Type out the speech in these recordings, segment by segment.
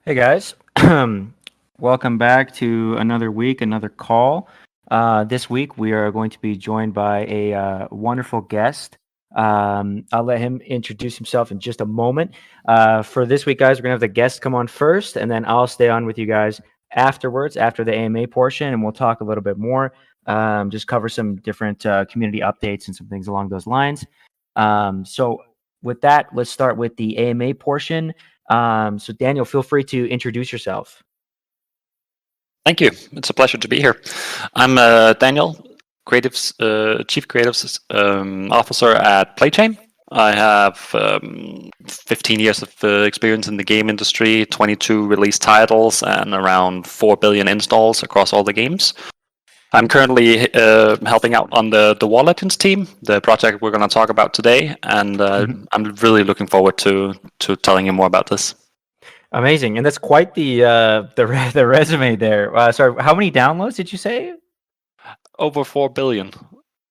Hey guys, welcome back to another week, another call. This week we are going to be joined by a wonderful guest. I'll let him introduce himself in just a moment. For this week, guys, we're gonna have the guest come on first, and then I'll stay on with you guys afterwards, after the AMA portion, and we'll talk a little bit more. Just cover some different community updates and some things along those lines. So with that, let's start with the AMA portion. So Daniel, feel free to introduce yourself. Thank you. It's a pleasure to be here. I'm Daniel, Chief Creatives Officer at PlayChain. I have 15 years of experience in the game industry, 22 released titles, and around 4 billion installs across all the games. I'm currently helping out on the War Legends team, the project we're going to talk about today, and I'm really looking forward to telling you more about this. Amazing, and that's quite the resume there. Sorry, how many downloads did you say? Over 4 billion.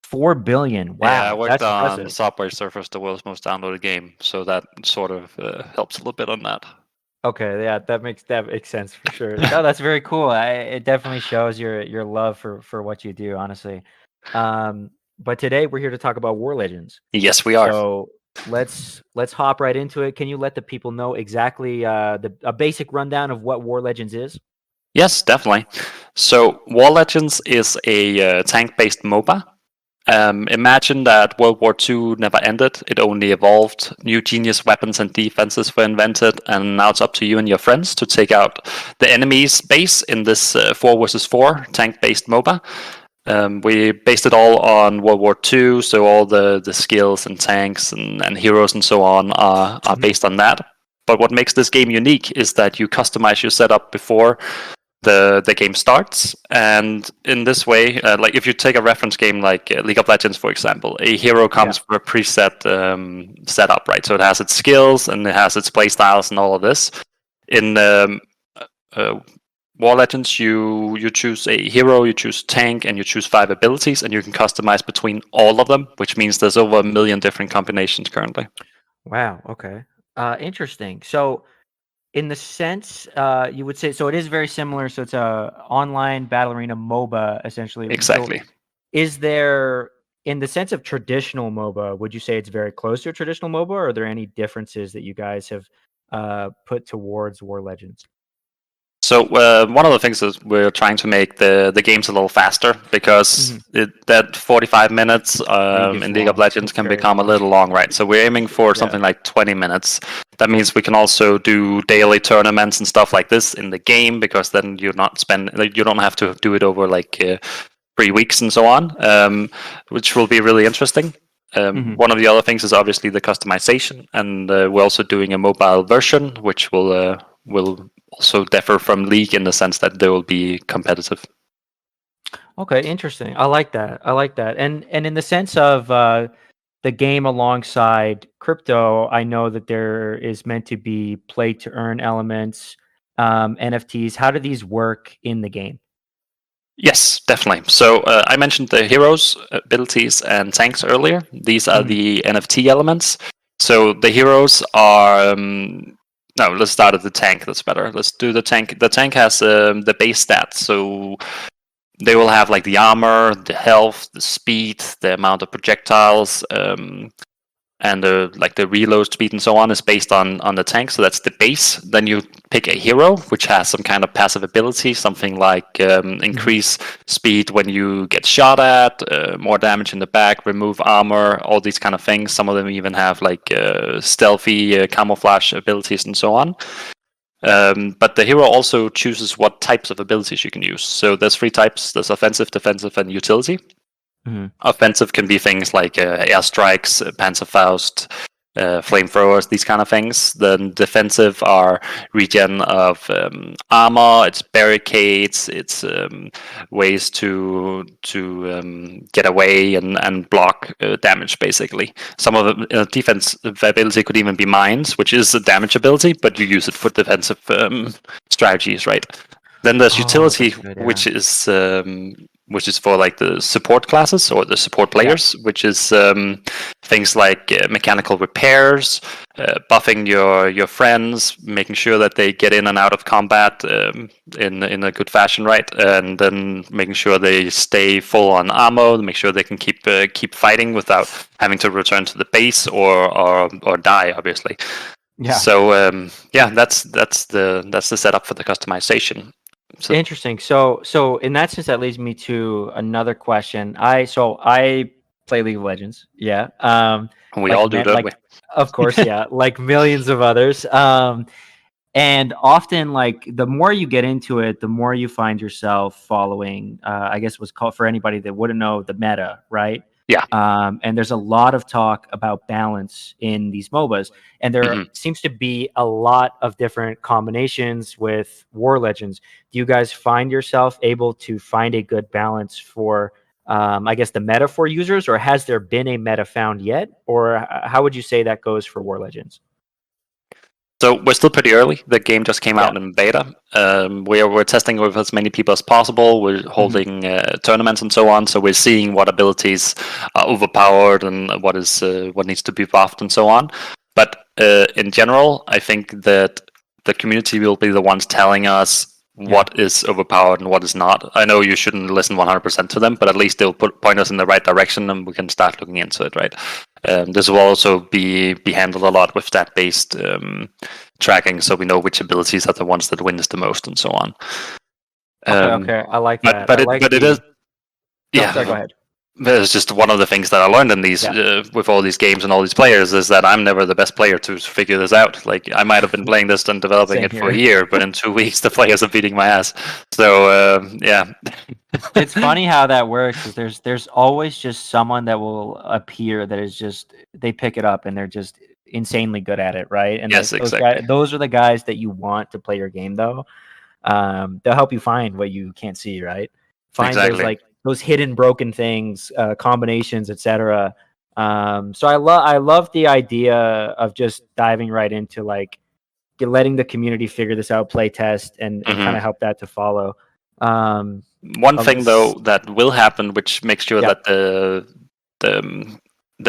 4 billion. Wow, Yeah, I worked on impressive. Subway Surfers, the world's most downloaded game, so that sort of helps a little bit on that. Okay, yeah, that makes sense for sure. No, that's very cool. It definitely shows your love for what you do, honestly. But today we're here to talk about War Legends. Yes, we are. So let's hop right into it. Can you let the people know exactly a basic rundown of what War Legends is? Yes, definitely. So War Legends is a tank-based MOBA. Imagine that World War II never ended. It only evolved. New genius weapons and defenses were invented, and now it's up to you and your friends to take out the enemy's base in this 4 versus 4 tank-based MOBA. We based it all on World War II, so all the skills and tanks and heroes and so on are based on that. But what makes this game unique is that you customize your setup before the game starts, and in this way, like if you take a reference game like League of Legends, for example, a hero comes with a preset setup, right? So it has its skills and it has its play styles and all of this. In War Legends, you choose a hero, you choose tank, and you choose 5 abilities, and you can customize between all of them, which means there's over 1 million different combinations currently. Wow. Okay. Interesting. So, in the sense, you would say, so it is very similar. So it's a online battle arena MOBA, essentially. Exactly. So is there, in the sense of traditional MOBA, would you say it's very close to a traditional MOBA, or are there any differences that you guys have put towards War Legends? So one of the things is we're trying to make the games a little faster, because that 45 minutes in League of Legends can become a little long, right? So we're aiming for something like 20 minutes. That means we can also do daily tournaments and stuff like this in the game, because then you don't have to do it over like 3 weeks and so on, which will be really interesting. One of the other things is obviously the customization, and we're also doing a mobile version, which will also differ from League in the sense that they will be competitive. Okay, interesting. I like that. And in the sense of the game alongside crypto, I know that there is meant to be play to earn elements, NFTs. How do these work in the game? Yes, definitely. So I mentioned the heroes, abilities, and tanks earlier. These are the NFT elements. So the heroes are... no, let's start at the tank. That's better. Let's do the tank. The tank has the base stats. So they will have like the armor, the health, the speed, the amount of projectiles, and the reload speed and so on is based on the tank. So that's the base. Then you pick a hero which has some kind of passive ability, something like increase speed when you get shot at, more damage in the back, remove armor, all these kind of things. Some of them even have like stealthy camouflage abilities and so on. But the hero also chooses what types of abilities you can use. So there's 3 types. There's offensive, defensive, and utility. Offensive can be things like airstrikes, Panzerfaust, flamethrowers, these kind of things. Then defensive are regen of armor, it's barricades, it's ways to get away and block damage, basically. Some of the defense ability could even be mines, which is a damage ability, but you use it for defensive strategies, right? Then there's utility, which is which is for like the support classes or the support players, which is things like mechanical repairs, buffing your friends, making sure that they get in and out of combat in a good fashion, right? And then making sure they stay full on ammo, make sure they can keep fighting without having to return to the base or die, obviously. Yeah. So that's the setup for the customization. So, interesting. So in that sense, that leads me to another question. I play League of Legends. Yeah. we all do, don't we? Of course, yeah. Like millions of others. And often, like, the more you get into it, the more you find yourself following, I guess what's called, for anybody that wouldn't know, the meta, right? Yeah. And there's a lot of talk about balance in these MOBAs. And there seems to be a lot of different combinations with War Legends. Do you guys find yourself able to find a good balance for, I guess, the meta for users, or has there been a meta found yet? Or how would you say that goes for War Legends? So we're still pretty early. The game just came out in beta. We're testing with as many people as possible. We're holding tournaments and so on. So we're seeing what abilities are overpowered and what needs to be buffed and so on. But in general, I think that the community will be the ones telling us what is overpowered and what is not. I know you shouldn't listen 100% to them, but at least they'll point us in the right direction, and we can start looking into it, right? This will also be handled a lot with stat-based tracking, so we know which abilities are the ones that wins the most, and so on. Okay, I like that. But it is. Yeah, sorry, go ahead. It's just one of the things that I learned in these with all these games and all these players is that I'm never the best player to figure this out. Like, I might have been playing this and developing it for a year, but in 2 weeks the players are beating my ass. So yeah. It's funny how that works. Because there's always just someone that will appear that is just, they pick it up and they're just insanely good at it, right? And yes, exactly. Those are the guys that you want to play your game, though. They'll help you find what you can't see, right? Find those hidden broken things, combinations, etc. So I love the idea of just diving right into letting the community figure this out, play test, and kind of help that to follow. One thing though that will happen, which makes sure that the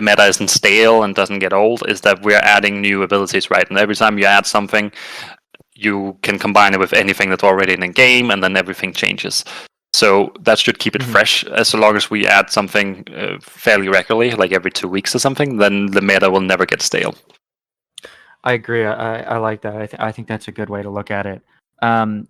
meta isn't stale and doesn't get old, is that we're adding new abilities, right? And every time you add something, you can combine it with anything that's already in the game, and then everything changes. So that should keep it fresh. As long as we add something fairly regularly, like every 2 weeks or something, then the meta will never get stale. I agree. I like that. I think that's a good way to look at it.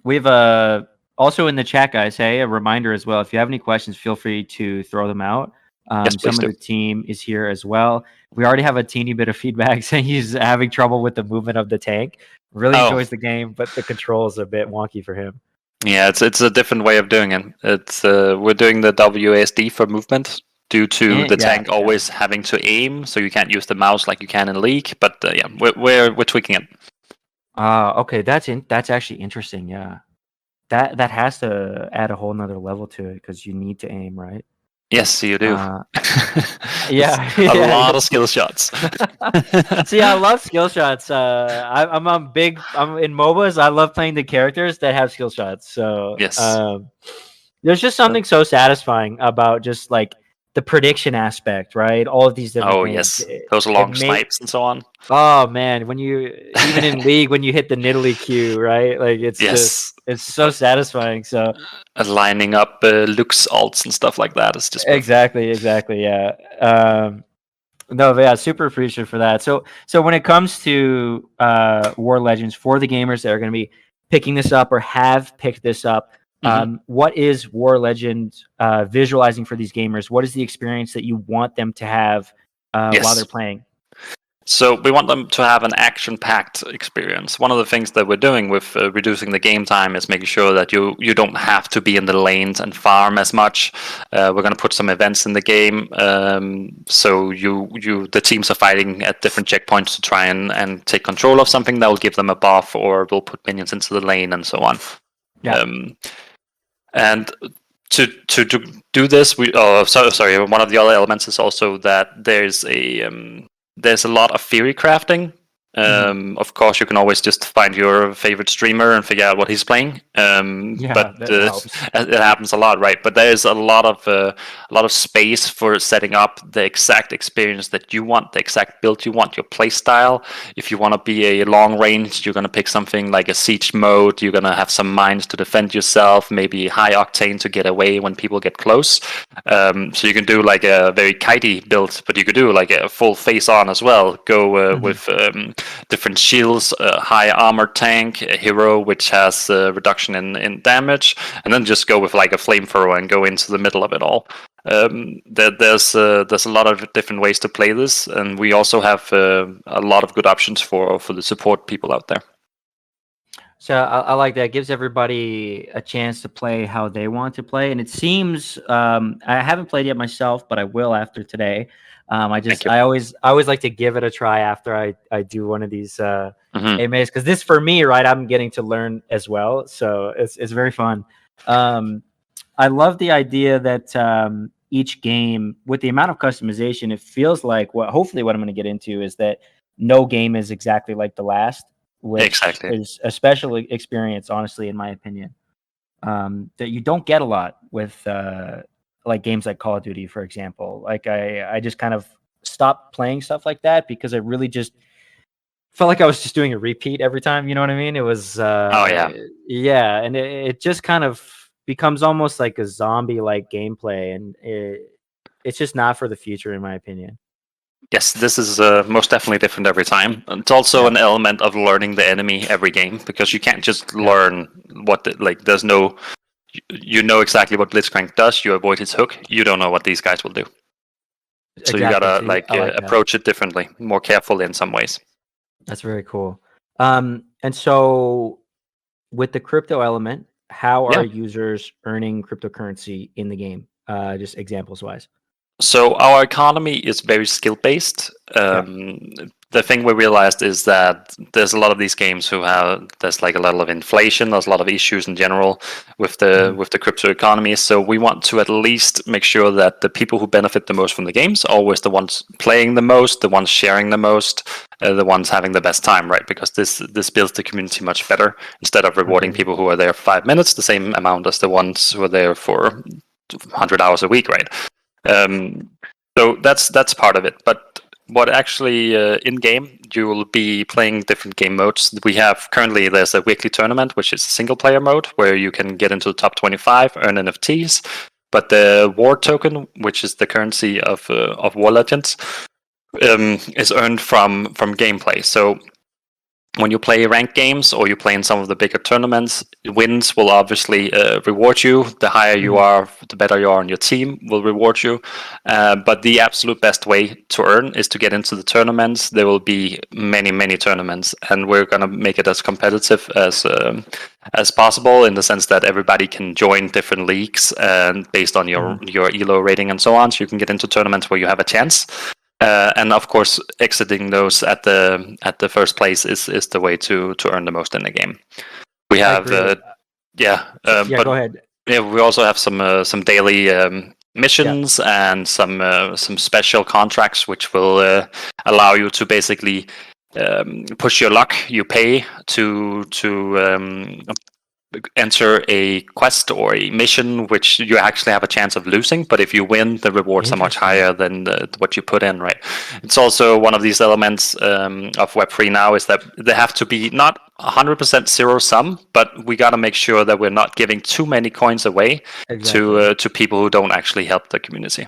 We have also in the chat, guys, a reminder as well. If you have any questions, feel free to throw them out. Some of the team is here as well. We already have a teeny bit of feedback saying he's having trouble with the movement of the tank. Really enjoys the game, but the controls are a bit wonky for him. Yeah, it's a different way of doing it. It's we're doing the WASD for movement due to the tank always having to aim, so you can't use the mouse like you can in League. But we're tweaking it. Okay, that's actually interesting. Yeah, that has to add a whole nother level to it because you need to aim, right? Yes, you do. A lot of skill shots. See, I love skill shots. I'm in MOBAs. I love playing the characters that have skill shots. So yes, there's just something so satisfying about just like the prediction aspect, right? All of these different things. Yes, those long snipes and so on. Oh man, when you even in League when you hit the niddly Q, right? Like it's just it's so satisfying. So lining up Luke's ults and stuff like that is just perfect. Exactly. Yeah. No, but yeah, super appreciative for that. So when it comes to War Legends, for the gamers that are going to be picking this up or have picked this up, what is War Legends visualizing for these gamers? What is the experience that you want them to have while they're playing? So we want them to have an action-packed experience. One of the things that we're doing with reducing the game time is making sure that you don't have to be in the lanes and farm as much. We're going to put some events in the game, so the teams are fighting at different checkpoints to try and take control of something that will give them a buff, or will put minions into the lane and so on. Yeah. And to do this, one of the other elements is also that there's a lot of theory crafting Of course, you can always just find your favorite streamer and figure out what he's playing. But that helps. it happens a lot, right? But there is a lot of space for setting up the exact experience that you want, the exact build you want, your play style. If you want to be a long range, you're going to pick something like a siege mode. You're going to have some mines to defend yourself, maybe high octane to get away when people get close. So you can do like a very kitey build, but you could do like a full face on as well. Go with different shields, high armor tank, a hero which has reduction in damage, and then just go with like a flamethrower and go into the middle of it all. There's a lot of different ways to play this, and we also have a lot of good options for the support people out there. So I like that. It gives everybody a chance to play how they want to play. And it seems I haven't played yet myself, but I will after today. I always like to give it a try after I do one of these AMAs, because this for me, right, I'm getting to learn as well. So it's very fun. I love the idea that each game, with the amount of customization, it feels like hopefully what I'm going to get into is that no game is exactly like the last. Which is a special experience, honestly, in my opinion, that you don't get a lot with like games like Call of Duty, for example. Like I just kind of stopped playing stuff like that because I really just felt like I was just doing a repeat every time. You know what I mean? It was yeah, and it just kind of becomes almost like a zombie-like gameplay, and it's just not for the future, in my opinion. Yes, this is most definitely different every time. It's also an element of learning the enemy every game, because you can't just learn there's no, you know exactly what Blitzcrank does. You avoid his hook. You don't know what these guys will do. So you gotta approach it differently, more carefully in some ways. That's very cool. And so with the crypto element, how are users earning cryptocurrency in the game? Just examples wise. So our economy is very skill based. The thing we realized is that there's a lot of these games there's like a level of inflation. There's a lot of issues in general with the crypto economy. So we want to at least make sure that the people who benefit the most from the games are always the ones playing the most, the ones sharing the most, the ones having the best time, right? Because this builds the community much better. Instead of rewarding people who are there for 5 minutes, the same amount as the ones who are there for 100 hours a week, right? So that's part of it. But what actually in game, you will be playing different game modes. We have currently, there's a weekly tournament, which is a single player mode where you can get into the top 25, earn NFTs. But the war token, which is the currency of War Legends, is earned from gameplay. So when you play ranked games or you play in some of the bigger tournaments, wins will obviously reward you. The higher you are, the better you are on your team will reward you. But the absolute best way to earn is to get into the tournaments. There will be many, many tournaments, and we're going to make it as competitive as possible, in the sense that everybody can join different leagues and based on your ELO rating and so on. So you can get into tournaments where you have a chance. And of course, exiting those at the first place is the way to earn the most in the game. We have go ahead. Yeah, we also have some daily missions and some special contracts which will allow you to basically push your luck. You pay to enter a quest or a mission which you actually have a chance of losing, but if you win, the rewards are much higher than what you put in, right? It's also one of these elements of Web3 now, is that they have to be not 100% zero sum, but we got to make sure that we're not giving too many coins away to people who don't actually help the community.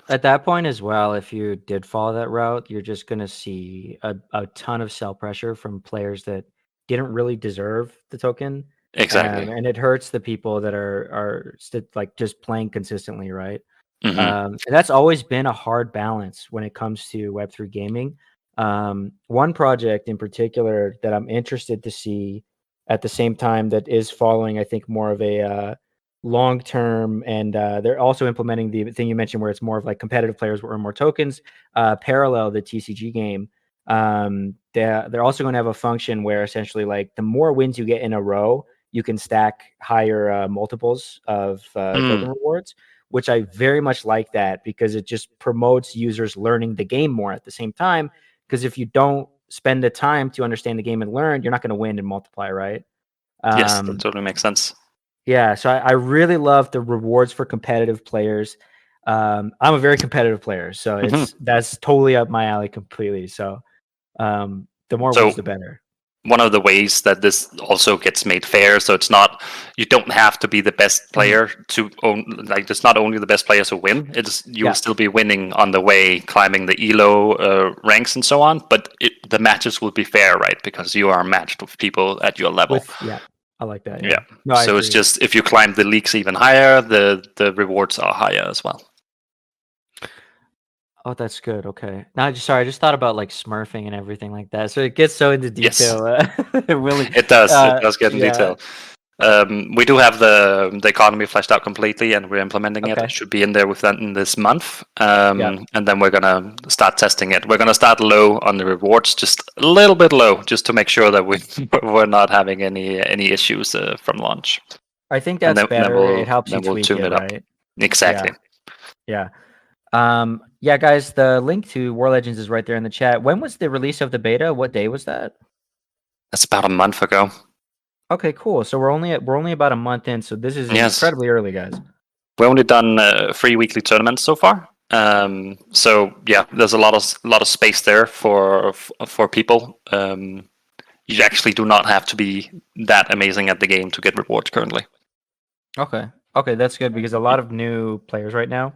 At that point as well, if you did follow that route, you're just going to see a ton of sell pressure from players that didn't really deserve the token. Exactly. And it hurts the people that are like just playing consistently, right? And that's always been a hard balance when it comes to Web3 gaming. One project in particular that I'm interested to see at the same time that is following, I think, more of a long-term, and they're also implementing the thing you mentioned where it's more of like competitive players will earn more tokens. Parallel, the TCG game, they're also going to have a function where essentially, like, the more wins you get in a row, you can stack higher multiples of token rewards, which I very much like that, because it just promotes users learning the game more at the same time. Because if you don't spend the time to understand the game and learn, you're not going to win and multiply, right? Yes, that totally makes sense. Yeah, so I really love the rewards for competitive players. I'm a very competitive player, so that's totally up my alley completely. So the more wins, the better. One of the ways that this also gets made fair, so it's not, you don't have to be the best player to own, like it's not only the best players who win, it's you will still be winning on the way, climbing the elo ranks and so on, but the matches will be fair, right? Because you are matched with people at your level. I like that. Yeah. No, so it's just, if you climb the leagues even higher, the rewards are higher as well. Oh, that's good. Okay. Now, I just thought about like smurfing and everything like that. So it gets so into detail. Yes. Really, it does get in detail. We do have the economy fleshed out completely, and we're implementing it. It should be in there within this month, and then we're gonna start testing it. We're gonna start low on the rewards, just a little bit low, just to make sure that we're not having any issues from launch. I think that's better. It helps you tweak it, right? Exactly. Yeah. Yeah, guys, the link to War Legends is right there in the chat. When was the release of the beta? What day was that? That's about a month ago. Okay, cool. So we're only about a month in, so this is incredibly early, guys. We've only done 3 weekly tournaments so far. So yeah, there's a lot of space there for people. You actually do not have to be that amazing at the game to get rewards currently. Okay, that's good, because a lot of new players right now,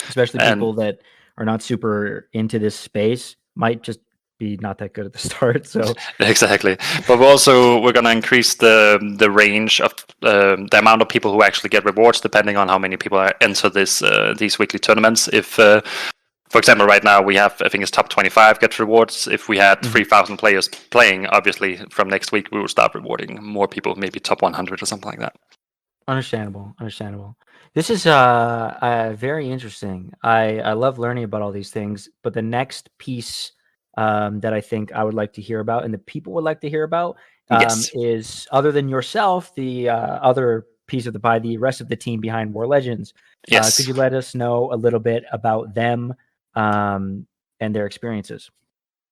especially people that are not super into this space, might just be not that good at the start. So exactly, but we're going to increase the range of the amount of people who actually get rewards, depending on how many people enter these weekly tournaments. If for example, right now we have, I think it's top 25 get rewards. If we had 3,000 players playing, obviously from next week we will start rewarding more people, maybe top 100 or something like that. Understandable. This is very interesting. I love learning about all these things, but the next piece that I think I would like to hear about, and the people would like to hear about, is, other than yourself, the other piece of the pie, the rest of the team behind War Legends. Could you let us know a little bit about them and their experiences?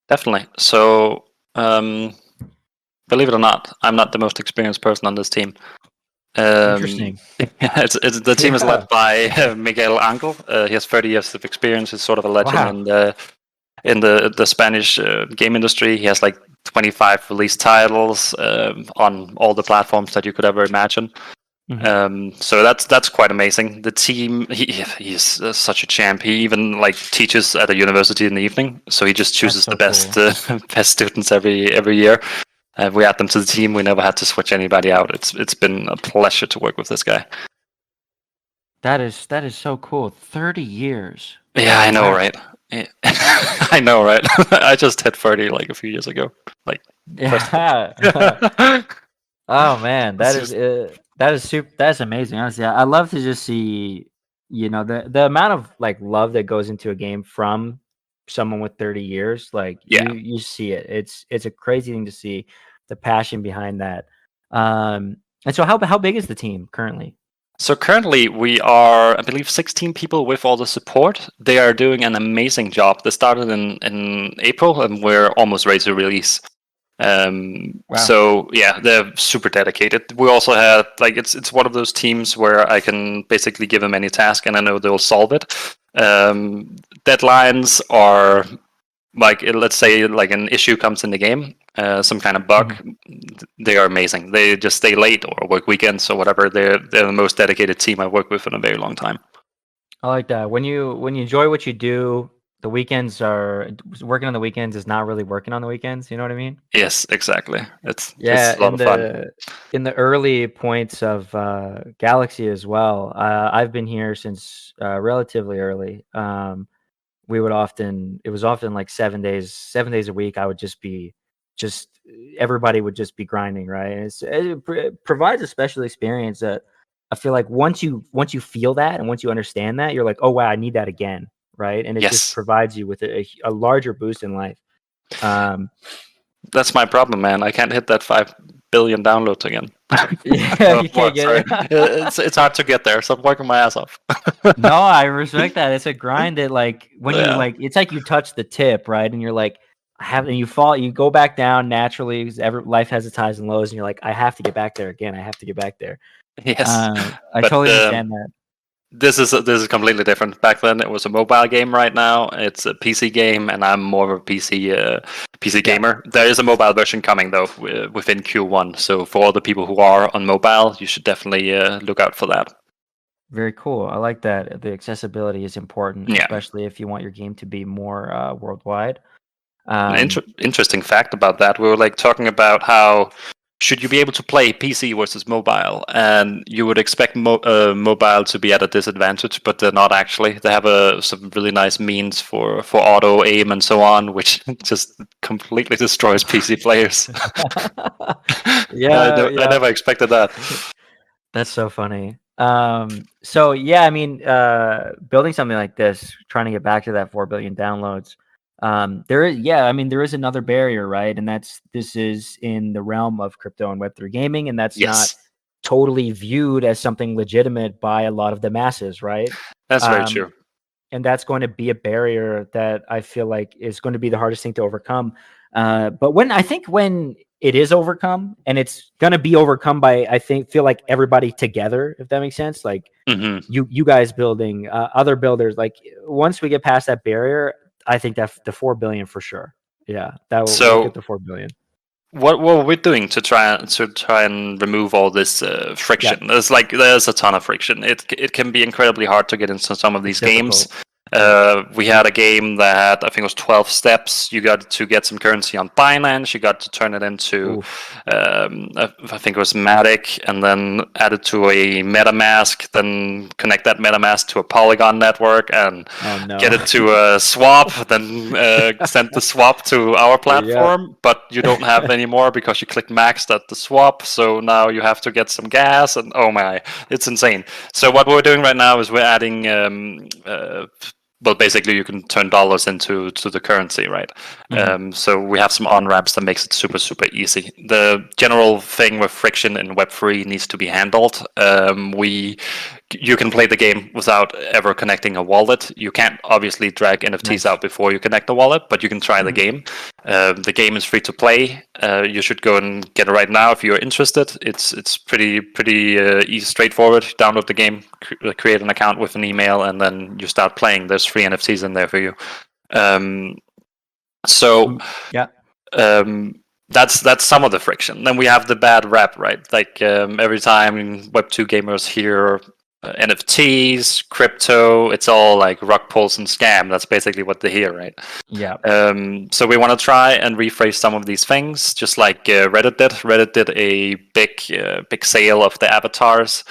Definitely. So, believe it or not, I'm not the most experienced person on this team. Interesting. The team is led by Miguel Angel. He has 30 years of experience. He's sort of a legend in the Spanish game industry. He has like 25 released titles on all the platforms that you could ever imagine. So that's quite amazing. The team, he's such a champ. He even like teaches at a university in the evening, so he just chooses the best best students every year. We add them to the team. We never had to switch anybody out. It's been a pleasure to work with this guy. That is so cool. 30 years. Yeah, I know, right? Yeah. I know, right? I just hit 30 like a few years ago. Like, oh man, that is super. That's amazing. Honestly, I love to just see, the amount of like love that goes into a game from someone with 30 years. Like you see it. It's a crazy thing to see, the passion behind that. And so how big is the team currently? So currently we are, I believe, 16 people with all the support. They are doing an amazing job. They started in April, and we're almost ready to release. So yeah, they're super dedicated. We also have like it's one of those teams where I can basically give them any task and I know they'll solve it. Deadlines are like, let's say like an issue comes in the game, some kind of bug, they are amazing. They just stay late or work weekends or whatever. They're the most dedicated team I've worked with in a very long time. I like that. When you enjoy what you do, the weekends are working on the weekends is not really working on the weekends. You know what I mean? Yes, exactly. It's a lot of fun. In the early points of Galxe as well, I've been here since relatively early. It was often like 7 days a week. I would just everybody would just be grinding, right? And it provides a special experience that I feel like once you feel that and once you understand that, you're like, oh wow, I need that again, right? And it just provides you with a larger boost in life. That's my problem, man. I can't hit that 5 billion downloads again. Yeah, you can't get it. It's hard to get there, so I'm working my ass off. No, I respect that. It's a grind that, like, when you like, it's like you touch the tip, right? And you're like, and you go back down naturally because life has its highs and lows, and you're like, I have to get back there again. I have to get back there. Yes, I but totally understand that. this is completely different. Back then, it was a mobile game. Right now, it's a PC game, and I'm more of a PC gamer. There is a mobile version coming though within Q1. So for all the people who are on mobile, you should definitely look out for that. Very cool. I like that. The accessibility is important, Yeah. especially if you want your game to be more worldwide. An interesting fact about that, we were like talking about how should you be able to play PC versus mobile, and you would expect mobile to be at a disadvantage, but they're not actually. They have some really nice means for auto aim and so on, which just completely destroys PC players. Yeah, I never expected that. That's so funny. So yeah, I mean, building something like this, trying to get back to that 4 billion downloads, there is another barrier, right? And this is in the realm of crypto and Web3 gaming, and that's not totally viewed as something legitimate by a lot of the masses, right? That's very true. And that's going to be a barrier that I feel like is going to be the hardest thing to overcome. But when it is overcome, and it's going to be overcome by, feel like everybody together, if that makes sense. Like you guys building, other builders, like once we get past that barrier, I think that the 4 billion for sure. Yeah, we'll get the 4 billion. What we're doing to try and remove all this friction. Yeah. There's a ton of friction. It can be incredibly hard to get into some of these games. We had a game that I think was 12 steps. You got to get some currency on Binance. You got to turn it into, I think it was Matic, and then add it to a MetaMask. Then connect that MetaMask to a Polygon network and get it to a swap. Then send the swap to our platform. But you don't have any more because you clicked maxed at the swap. So now you have to get some gas, and oh my, it's insane. So what we're doing right now is we're adding. Well, basically, you can turn dollars into the currency, right? So we have some on-ramps that makes it super, super easy. The general thing with friction in Web3 needs to be handled. You can play the game without ever connecting a wallet. You can't obviously drag NFTs out before you connect the wallet, but you can try the game. The game is free to play. You should go and get it right now if you're interested. It's pretty easy, straightforward. Download the game, create an account with an email, and then you start playing. There's free NFTs in there for you. That's some of the friction. Then we have the bad rap, right? Like every time Web2 gamers hear NFTs, crypto, it's all like rug pulls and scam. That's basically what they hear, right? Yeah. So we want to try and rephrase some of these things, just like Reddit did. Reddit did a big sale of the avatars.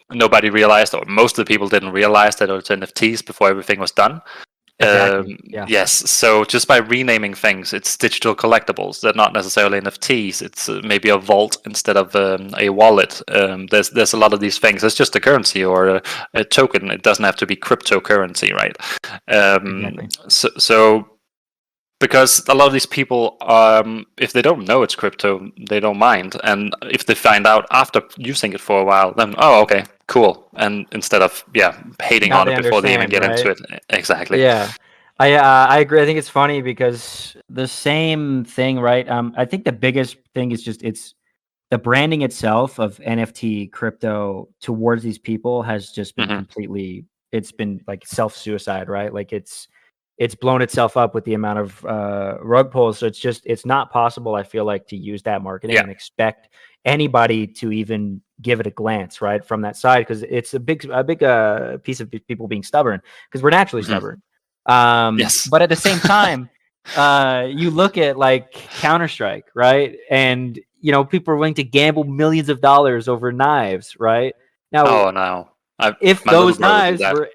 Nobody realized, or most of the people didn't realize that it was NFTs before everything was done. Exactly. Yes, so just by renaming things, it's digital collectibles. They're not necessarily NFTs. It's maybe a vault instead of a wallet. There's a lot of these things. It's just a currency or a token. It doesn't have to be cryptocurrency, right? Exactly. So because a lot of these people, if they don't know it's crypto, they don't mind. And if they find out after using it for a while, then, oh, okay, cool. And instead of, hating on it before they even get into it. Exactly. Yeah. I agree. I think it's funny because the same thing, right? I think the biggest thing is just it's the branding itself of NFT crypto towards these people has just been completely, it's been like self-suicide, right? Like it's blown itself up with the amount of rug pulls. So it's not possible, I feel like, to use that marketing and expect anybody to even give it a glance, right, from that side, because it's a big piece of people being stubborn, because we're naturally stubborn. Yes. But at the same time, you look at like Counter-Strike, right, and people are willing to gamble millions of dollars over knives, right? Now, if those knives were,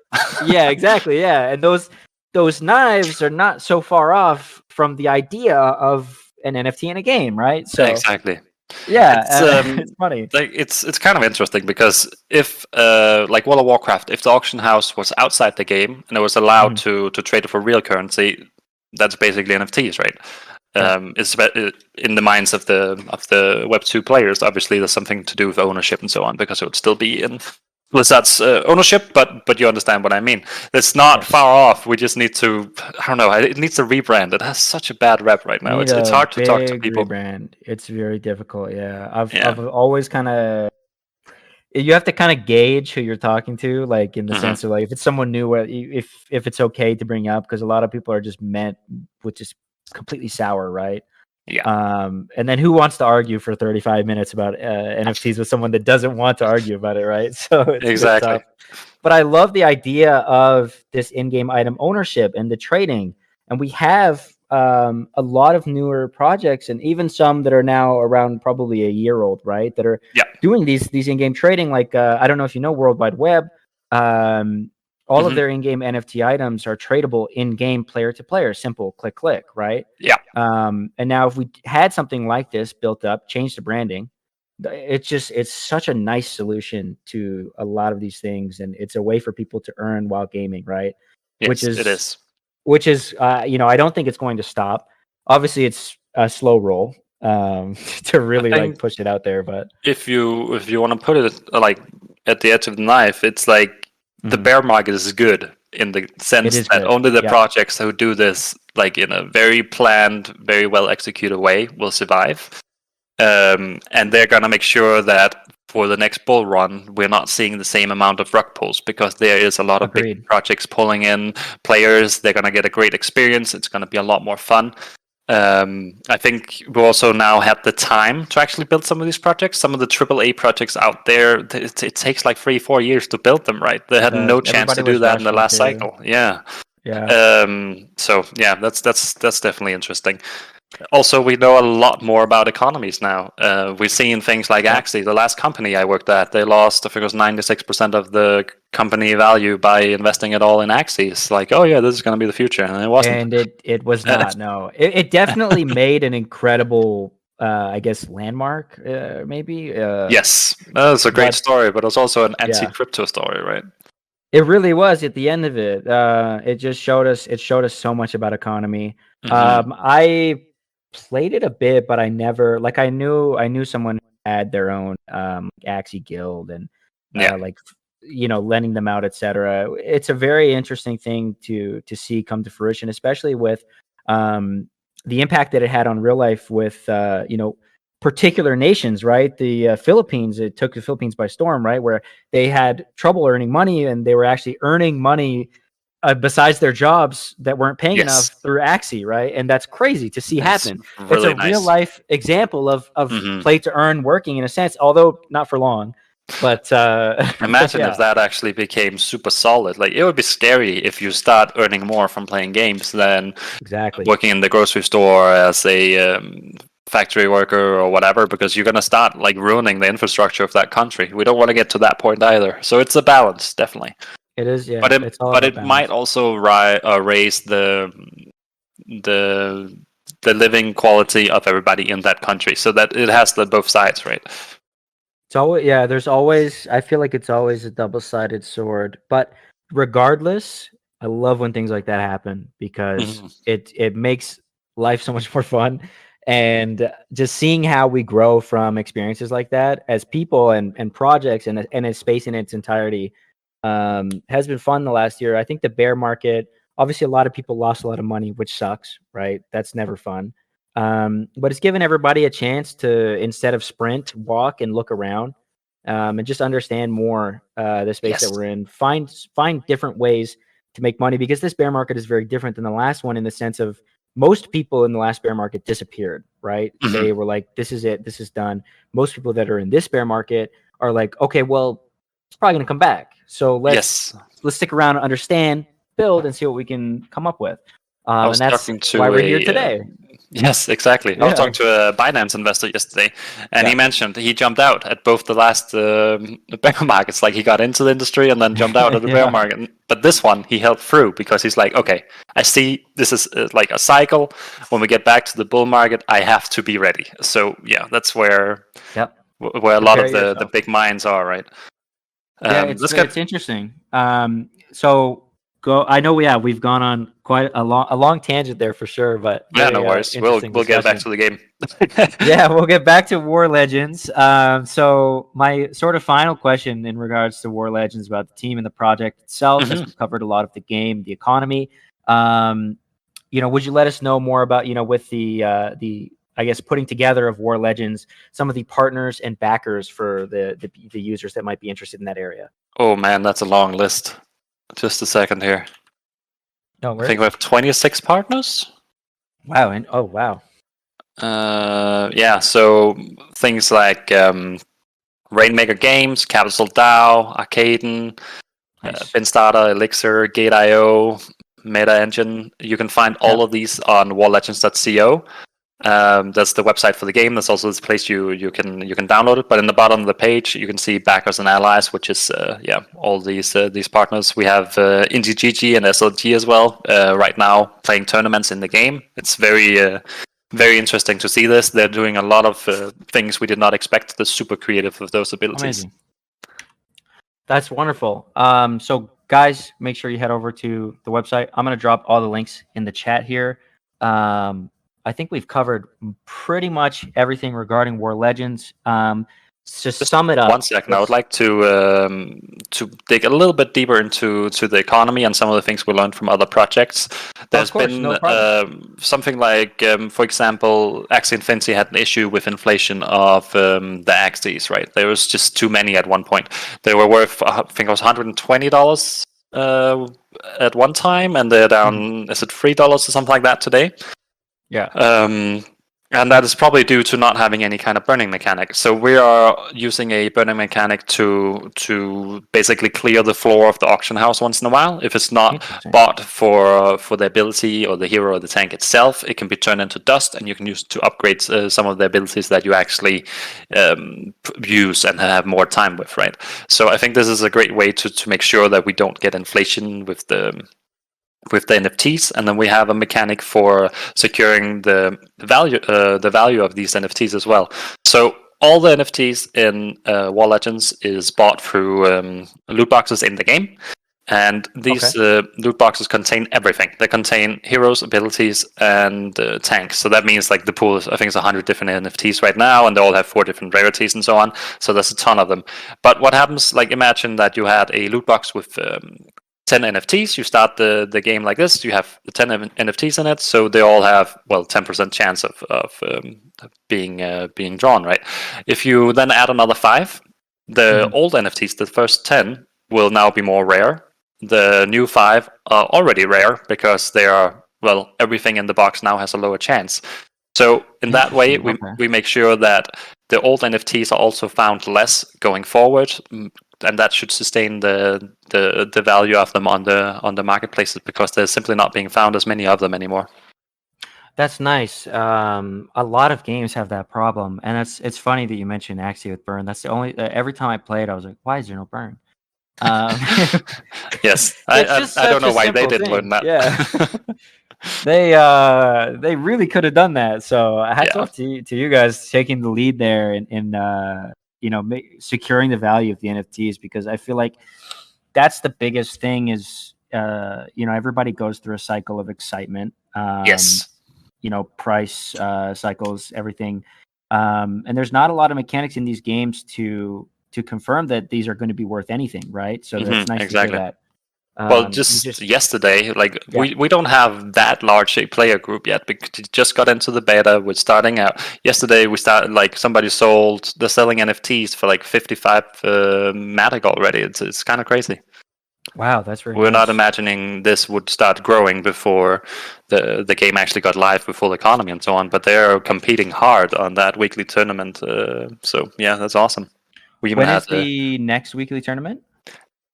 exactly, and those knives are not so far off from the idea of an NFT in a game, right? So exactly. Yeah, it's funny. Like it's kind of interesting because if like World of Warcraft, if the auction house was outside the game and it was allowed to trade it for real currency, that's basically NFTs, right? It's in the minds of the Web2 players. Obviously, there's something to do with ownership and so on, because it would still be in Blizzard's ownership, but you understand what I mean. It's not far off. We just need to, I don't know, it needs a rebrand. It has such a bad rep right now. Need It's a hard to talk to big people. rebrand. It's very difficult. Yeah, I've Yeah. always kind of. You have to kind of gauge who you're talking to, like in the sense of like if it's someone new, if it's okay to bring up, because a lot of people are just meant with just completely sour, right? Yeah. And then who wants to argue for 35 minutes about NFTs with someone that doesn't want to argue about it, right? So it's a bit tough. But I love the idea of this in-game item ownership and the trading. And we have a lot of newer projects and even some that are now around probably a year old, right? That are doing these in-game trading. Like, I don't know if you know World Wide Web. All of their in-game NFT items are tradable in-game player to player, simple click, right? Yeah. And now if we had something like this built up, change the branding, it's such a nice solution to a lot of these things. And it's a way for people to earn while gaming, right? Yes, it is. Which is, I don't think it's going to stop. Obviously it's a slow roll to really like push it out there. But if you want to put it like at the edge of the knife, it's like the bear market is good in the sense that only the projects who do this like in a very planned, very well executed way will survive. And they're gonna make sure that for the next bull run, we're not seeing the same amount of rug pulls because there is a lot of big projects pulling in players. They're gonna get a great experience. It's gonna be a lot more fun. I think we also now have the time to actually build some of these projects. Some of the AAA projects out there, it takes like 3-4 years to build them, right? They had no chance to do that in the last cycle. Yeah. So yeah, that's definitely interesting. Also, we know a lot more about economies now. We've seen things like Axie, the last company I worked at. They lost, I think it was 96% of the company value by investing it all in Axie. It's like, oh yeah, this is going to be the future, and it wasn't. And it was not. No, it definitely made an incredible, I guess, landmark. Maybe. Yes, that's a great story, but it's also an anti-crypto story, right? It really was. At the end of it, it just showed us. It showed us so much about economy. I played it a bit, but I never like. I knew someone who had their own Axie guild and like lending them out, etc. It's a very interesting thing to see come to fruition, especially with the impact that it had on real life with particular nations, right? The Philippines, it took the Philippines by storm, right? Where they had trouble earning money and they were actually earning money besides their jobs that weren't paying enough through Axie, right? And that's crazy to see happen. It's a real life example of play to earn working in a sense, although not for long. But imagine if that actually became super solid. Like it would be scary if you start earning more from playing games than working in the grocery store as a factory worker or whatever, because you're going to start like ruining the infrastructure of that country. We don't want to get to that point either. So it's a balance, definitely. It is, yeah. But it might also raise the living quality of everybody in that country, so that it has the both sides, right? It's always, there's always, I feel like it's always a double-sided sword. But regardless, I love when things like that happen because it makes life so much more fun. And just seeing how we grow from experiences like that as people and projects and a space in its entirety has been fun the last year. I think the bear market, obviously a lot of people lost a lot of money, which sucks, right? That's never fun. But it's given everybody a chance to, instead of sprint, walk and look around and just understand more the space that we're in, find different ways to make money, because this bear market is very different than the last one in the sense of most people in the last bear market disappeared, right? They were like, this is it, this is done. Most people that are in this bear market are like, okay, well, it's probably going to come back. So let's stick around and understand, build, and see what we can come up with. And that's why we're here today. Yes, exactly. I was talking to a Binance investor yesterday, and he mentioned he jumped out at both the last bear markets. Like he got into the industry and then jumped out of the bear market. But this one, he held through because he's like, okay, I see this is like a cycle. When we get back to the bull market, I have to be ready. So yeah, that's where a lot of the big minds are, right? It's interesting. So go. I know we've gone on quite a long tangent there for sure, but Yeah, very no worries. interesting We'll get back discussion. to the game. Yeah, we'll get back to War Legends. So my sort of final question in regards to War Legends about the team and the project itself, as we've covered a lot of the game, the economy. Would you let us know more about, with the I guess putting together of War Legends, some of the partners and backers for the users that might be interested in that area? Oh man, that's a long list. Just a second here. No I worries. think we have 26 partners. Wow, and oh wow. Yeah, so things like Rainmaker Games, Kapital DAO, Arcaden, Nice. Binstarter, Elixir, Gate.io, Meta Engine. You can find all of these on warlegends.co. That's the website for the game. That's also this place you can download it. But in the bottom of the page, you can see backers and allies, which is all these partners. We have IndieGG and SLG as well right now playing tournaments in the game. It's very interesting to see this. They're doing a lot of things we did not expect. They're super creative with those abilities. Amazing. That's wonderful. So guys, make sure you head over to the website. I'm going to drop all the links in the chat here. I think we've covered pretty much everything regarding War Legends. To sum it up, 1 second, I would like to dig a little bit deeper into the economy and some of the things we learned from other projects. There's been something like, for example, Axie Infinity had an issue with inflation of the Axies, right? There was just too many at one point. They were worth, I think it was $120 at one time, and they're down, is it $3 or something like that today? Yeah. And that is probably due to not having any kind of burning mechanic. So we are using a burning mechanic to basically clear the floor of the auction house once in a while. If it's not bought for the ability or the hero or the tank itself, it can be turned into dust, and you can use it to upgrade some of the abilities that you actually use and have more time with, right? So I think this is a great way to make sure that we don't get inflation with the NFTs, and then we have a mechanic for securing the value of these NFTs as well. So all the NFTs in War Legends is bought through loot boxes in the game, and these loot boxes contain everything. They contain heroes, abilities, and tanks. So that means like the pool is, I think it's 100 different NFTs right now, and they all have 4 different rarities and so on. So there's a ton of them. But what happens, like imagine that you had a loot box with 10 NFTs. You start the game like this. You have the 10 NFTs in it, so they all have 10% chance of being drawn, right? If you then add another 5, the old NFTs, the first 10, will now be more rare. The new 5 are already rare because they are everything in the box now has a lower chance. So in that way, we make sure that the old NFTs are also found less going forward. And that should sustain the value of them on the marketplaces, because they're simply not being found as many of them anymore. That's nice. A lot of games have that problem, and it's funny that you mentioned Axie with burn. That's the only every time I played, I was like, why is there no burn? Yes, I don't know why they didn't learn that. Yeah. They really could have done that. So hats off to you guys taking the lead there in securing the value of the NFTs, because I feel like that's the biggest thing is, everybody goes through a cycle of excitement. Yes. Price cycles, everything. And there's not a lot of mechanics in these games to confirm that these are going to be worth anything, right? So that's nice to hear that. Just yesterday, we don't have that large a player group yet, because it just got into the beta. We're starting out. Yesterday we started, they're selling NFTs for 55 Matic already. It's kind of crazy. Wow, that's very We're not imagining this would start growing before the game actually got live with full economy and so on, but they're competing hard on that weekly tournament. So yeah, that's awesome. When is the next weekly tournament?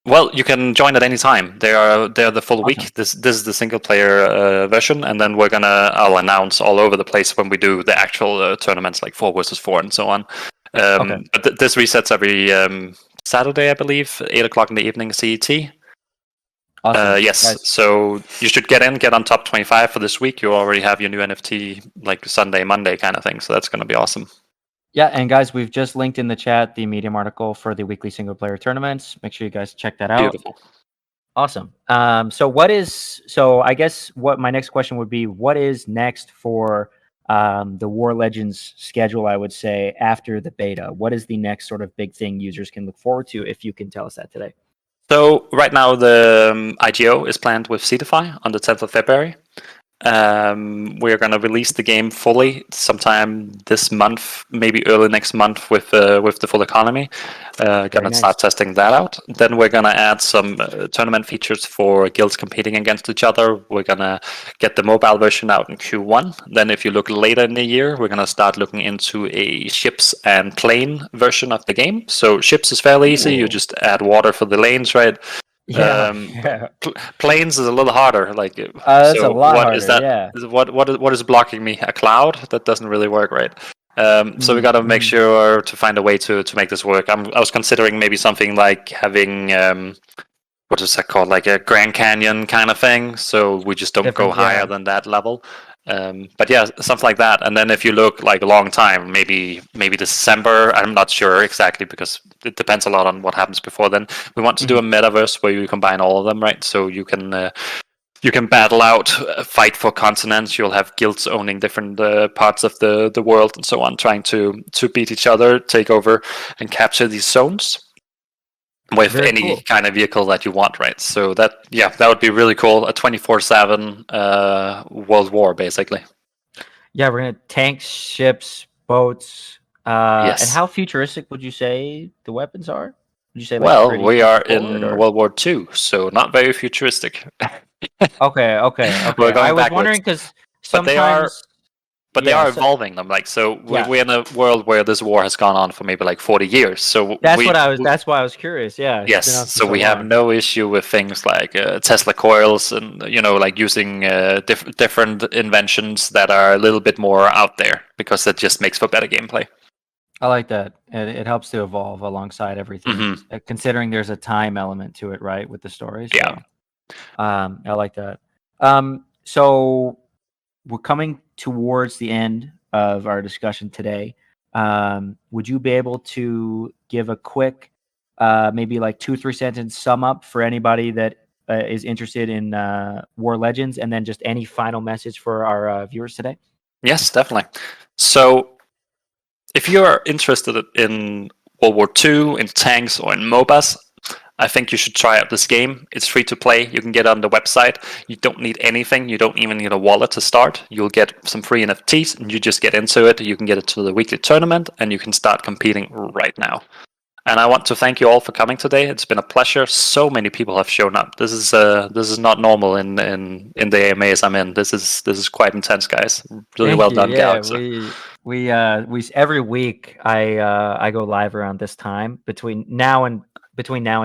Well, you can join at any time. They're the full week. This is the single player version, and then I'll announce all over the place when we do the actual tournaments, like 4 versus 4 and so on. But this resets every Saturday, I believe, 8:00 in the evening CET. Awesome. Yes, nice. So you should get on top 25 for this week. You already have your new NFT Sunday, Monday kind of thing. So that's going to be awesome. Yeah, and guys, we've just linked in the chat the Medium article for the weekly single player tournaments. Make sure you guys check that out. Beautiful. Awesome. So I guess what my next question would be, what is next for the War Legends schedule, I would say, after the beta? What is the next sort of big thing users can look forward to, if you can tell us that today? So right now the IGO is planned with Seedify on the 10th of February. We're going to release the game fully sometime this month, maybe early next month with the full economy. Gonna start testing that out. Then we're gonna add some tournament features for guilds competing against each other. We're gonna get the mobile version out in Q1. Then if you look later in the year, we're gonna start looking into a ships and plane version of the game. So ships is fairly easy. You just add water for the lanes, right? Yeah. Planes is a little harder. That's a lot harder. Is that? Yeah. What is blocking me? A cloud? That doesn't really work, right? So we got to make sure to find a way to make this work. I was considering maybe something like having what is that called, like a Grand Canyon kind of thing. So we just don't go higher than that level. But yeah, something like that. And then if you look like a long time, maybe December. I'm not sure exactly because it depends a lot on what happens before then. We want to do a metaverse where you combine all of them, right? So you can battle out, fight for continents. You'll have guilds owning different parts of the world and so on, trying to beat each other, take over, and capture these zones with any kind of vehicle that you want, right? So that would be really cool. A 24/7 world war, basically. Yeah, we're gonna tanks, ships, boats. Yes. And how futuristic would you say the weapons are? Would you say? Well, we are in World War II, so not very futuristic. Okay. We're going I was backwards. wondering because sometimes. But they are evolving them. We're in a world where this war has gone on for maybe like 40 years. So that's why I was curious. Yeah. Yes. So we have no issue with things like Tesla coils and like using different inventions that are a little bit more out there because that just makes for better gameplay. I like that. It helps to evolve alongside everything, considering there's a time element to it, right, with the story. So, yeah. I like that. So we're coming towards the end of our discussion today. Would you be able to give a quick, maybe like 2-3 sentence sum up for anybody that is interested in War Legends, and then just any final message for our viewers today? Yes, definitely. So if you're interested in World War II, in tanks, or in MOBAs, I think you should try out this game. It's free to play. You can get it on the website. You don't need anything. You don't even need a wallet to start. You'll get some free NFTs, and you just get into it. You can get it to the weekly tournament, and you can start competing right now. And I want to thank you all for coming today. It's been a pleasure. So many people have shown up. This is not normal in the AMAs I'm in. This is quite intense, guys. Really well done, Galxe. We every week I go live around this time between now and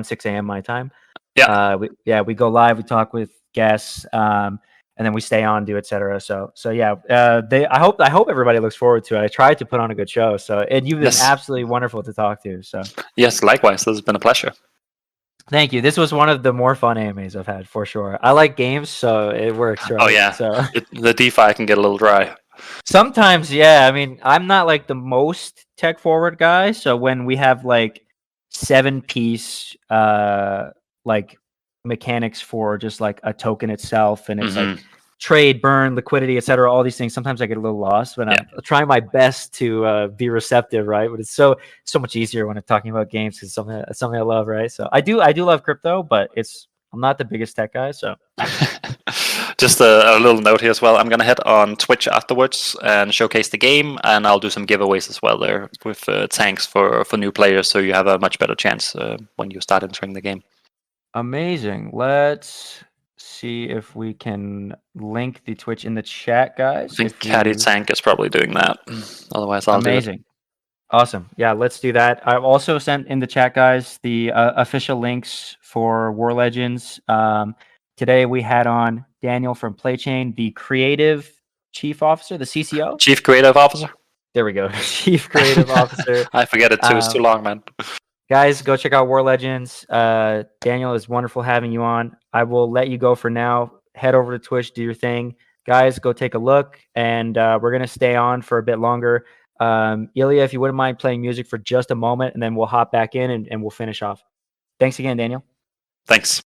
6 a.m. my time. Yeah. We go live, we talk with guests, and then we stay on, do etc. So yeah, I hope everybody looks forward to it. I tried to put on a good show, and you've been absolutely wonderful to talk to. So yes, likewise, this has been a pleasure. Thank you. This was one of the more fun AMAs I've had for sure. I like games, so it works. Right? Oh yeah. So the DeFi can get a little dry. Sometimes, yeah. I mean, I'm not like the most tech forward guy, so when we have like 7-piece like mechanics for just like a token itself, and it's like trade, burn, liquidity, etc., all these things, sometimes I get a little lost, but I'm trying my best to be receptive, right? But it's so much easier when I'm talking about games because it's something I love, right? So I do love crypto, but I'm not the biggest tech guy, so just a little note here as well. I'm gonna head on Twitch afterwards and showcase the game, and I'll do some giveaways as well there with tanks for new players, so you have a much better chance when you start entering the game. Amazing. Let's see if we can link the Twitch in the chat, guys. I think Caddy Tank is probably doing that. Otherwise, I'll do it. Awesome. Yeah, let's do that. I've also sent in the chat, guys, the official links for War Legends. Today we had on Daniel from PlayChain, the creative chief officer, the CCO. Chief Creative Officer. There we go. Chief Creative Officer. I forget it too. It's too long, man. Guys, go check out War Legends. Daniel, it's wonderful having you on. I will let you go for now. Head over to Twitch, do your thing. Guys, go take a look, and we're going to stay on for a bit longer. Ilya, if you wouldn't mind playing music for just a moment, and then we'll hop back in and we'll finish off. Thanks again, Daniel. Thanks.